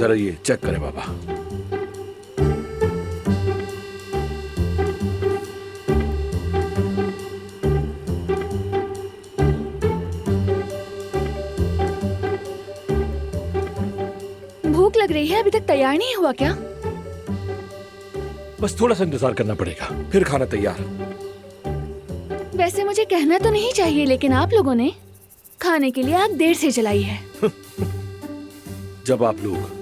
जरा ये चेक करें बाबा। भूख लग रही है, अभी तक तैयार नहीं हुआ क्या? बस थोड़ा सा इंतजार करना पड़ेगा, फिर खाना तैयार। वैसे मुझे कहना तो नहीं चाहिए, लेकिन आप लोगों ने खाने के लिए आग देर से जलाई है। जब आप लोग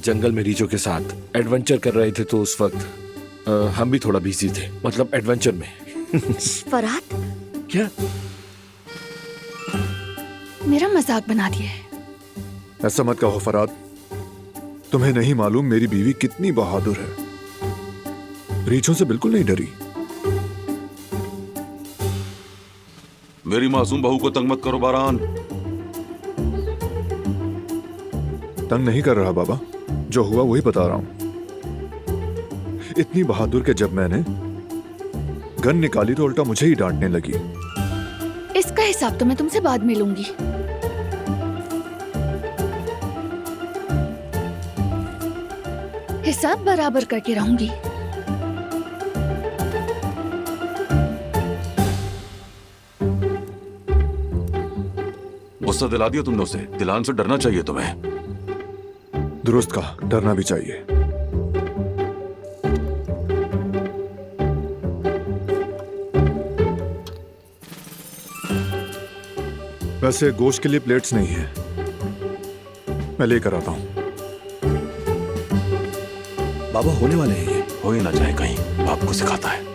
जंगल में रीचो के साथ एडवेंचर कर रहे थे तो उस वक्त हम भी थोड़ा बिजी थे, मतलब एडवेंचर में। फरहाद, क्या? मेरा मजाक बना दिया है। ऐसा मत कहो फरहाद, तुम्हें नहीं मालूम मेरी बीवी कितनी बहादुर है। रीछों से बिल्कुल नहीं डरी। मेरी मासूम बहू को तंग मत करो बारान। तंग नहीं कर रहा बाबा, जो हुआ वही बता रहा हूं। इतनी बहादुर के जब मैंने गन निकाली तो उल्टा मुझे ही डांटने लगी। इसका हिसाब तो मैं तुमसे बाद में लूंगी। हिसाब बराबर करके रहूंगी। गुस्सा दिला दिया तुमने उसे। दिलान से डरना चाहिए तुम्हें। दुरुस्त कहा, डरना भी चाहिए। वैसे गोश्त के लिए प्लेट्स नहीं है, मैं लेकर आता हूं। बाबा होने वाले हैं ये। हो ही ना जाए कहीं, बाप को सिखाता है।